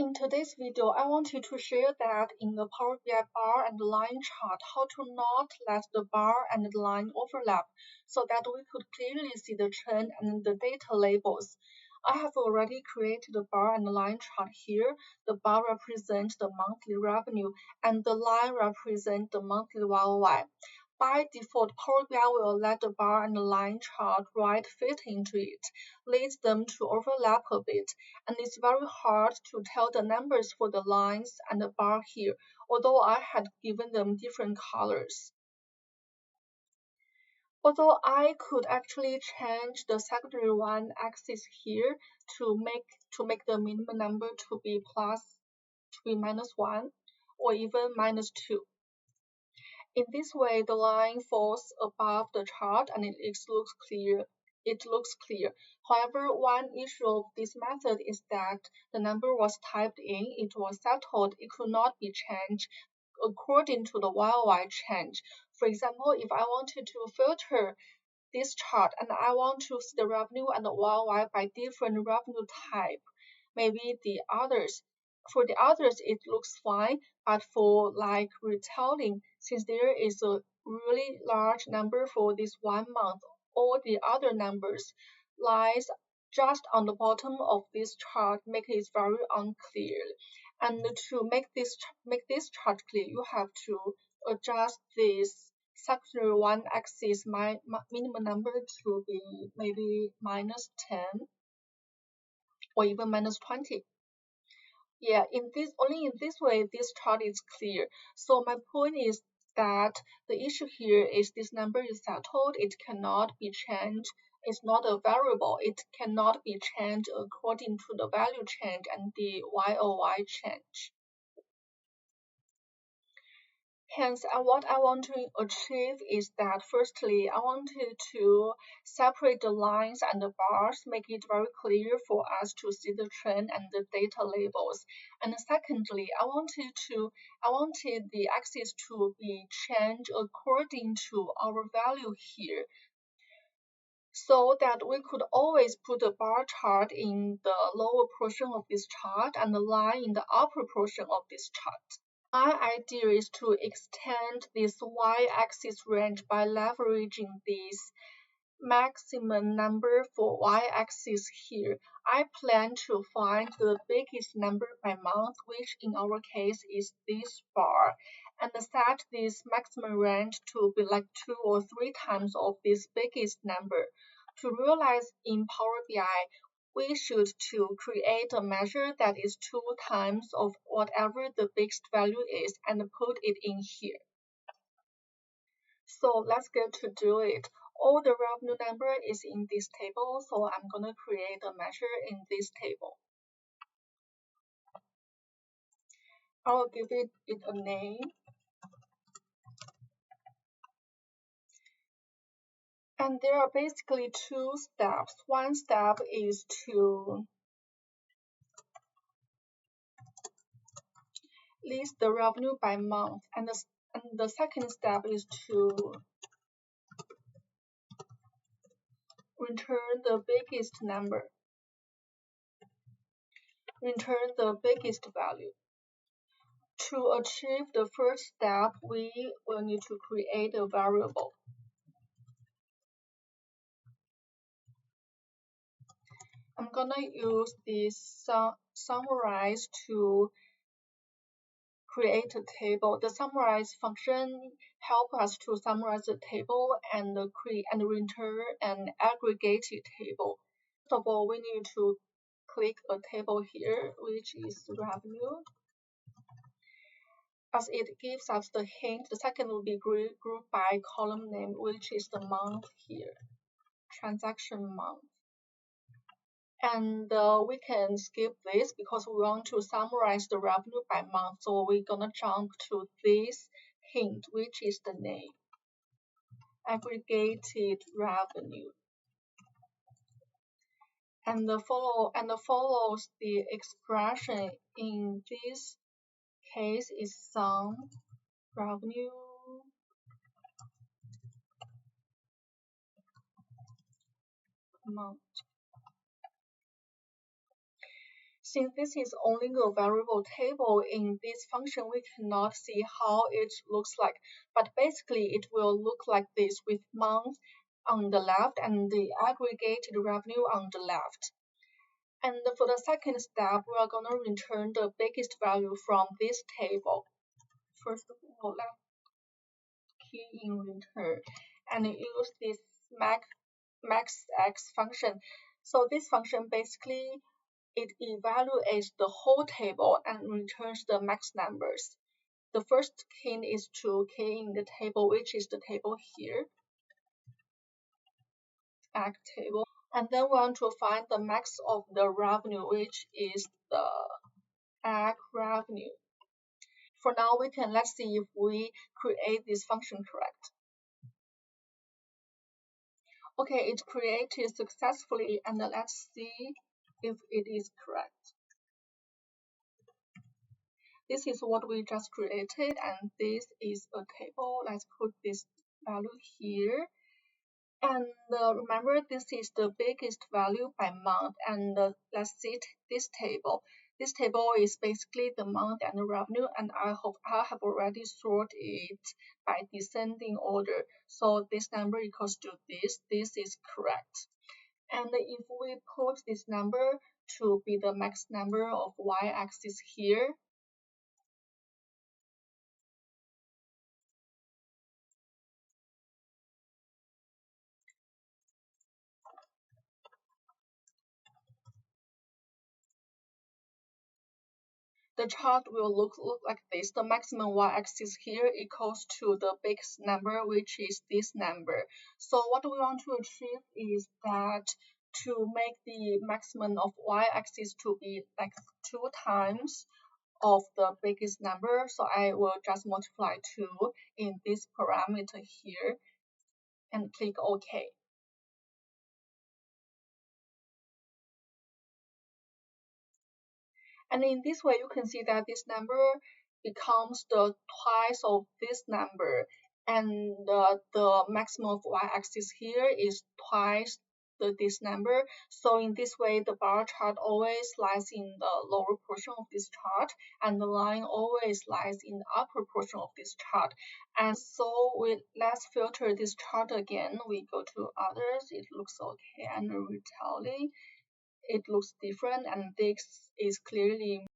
In today's video, I wanted to share that in the Power BI bar and line chart, how to not let the bar and the line overlap so that we could clearly see the trend and the data labels. I have already created the bar and the line chart here. The bar represents the monthly revenue and the line represents the monthly YOY. By default, Power BI will let the bar and the line chart right fit into it, leads them to overlap a bit, and it's very hard to tell the numbers for the lines and the bar here, although I had given them different colors. Although I could actually change the secondary one axis here to make the minimum number to be -1 or even -2. In this way, the line falls above the chart and it looks clear. However, one issue of this method is that the number was typed in, it was settled, it could not be changed according to the YOY change. For example, if I wanted to filter this chart and I want to see the revenue and the YOY by different revenue type, maybe for the others it looks fine, but for like retailing, since there is a really large number for this 1 month, all the other numbers lies just on the bottom of this chart, make it very unclear. And to make this chart clear, you have to adjust this secondary one axis minimum number to be maybe -10 or even -20. Yeah, only in this way this chart is clear. So my point is that the issue here is this number is settled, it cannot be changed. It's not a variable, it cannot be changed according to the value change and the YOY change. Hence, what I want to achieve is that firstly, I wanted to separate the lines and the bars, make it very clear for us to see the trend and the data labels. And secondly, I wanted the axis to be changed according to our value here, so that we could always put the bar chart in the lower portion of this chart and the line in the upper portion of this chart. My idea is to extend this y-axis range by leveraging this maximum number for y-axis here. I plan to find the biggest number by month, which in our case is this bar, and set this maximum range to be like 2 or 3 times of this biggest number. To realize in Power BI, we should to create a measure that is 2 times of whatever the biggest value is and put it in here. So let's get to do it. All the revenue number is in this table, so I'm going to create a measure in this table. I'll give it a name. And there are basically 2 steps. One step is to list the revenue by month, and the second step is to return the biggest number, return the biggest value. To achieve the first step, we will need to create a variable. I'm gonna use this summarize to create a table. The summarize function helps us to summarize the table and create and return an aggregated table. First of all, we need to click a table here, which is revenue. As it gives us the hint, the second will be grouped by column name, which is the month here, transaction month. And we can skip this because we want to summarize the revenue by month. So we're gonna jump to this hint, which is the name, aggregated revenue. And follows the expression in this case is sum revenue amount. Since this is only a variable table in this function, we cannot see how it looks like. But basically, it will look like this with month on the left and the aggregated revenue on the left. And for the second step, we are going to return the biggest value from this table. First of all, let's key in return and use this maxx function. So this function basically it evaluates the whole table and returns the max numbers. The first key is to key in the table, which is the table here, act table, and then we want to find the max of the revenue, which is the ag revenue. For now, let's see if we create this function correct. Okay, it created successfully, and let's see if it is correct. This is what we just created, and this is a table. Let's put this value here. And remember, this is the biggest value by month. And let's see this table. This table is basically the month and the revenue, and I have already sorted it by descending order. So this number equals to this. This is correct. And if we put this number to be the max number of y-axis here, the chart will look like this. The maximum y-axis here equals to the biggest number, which is this number. So what we want to achieve is that to make the maximum of y-axis to be like 2 times of the biggest number. So I will just multiply 2 in this parameter here and click OK. And in this way, you can see that this number becomes the twice of this number, and the maximum of y-axis here is twice this number. So in this way, the bar chart always lies in the lower portion of this chart, and the line always lies in the upper portion of this chart. And so let's filter this chart again. We go to others, it looks okay, and retailing, it looks different, and this is clearly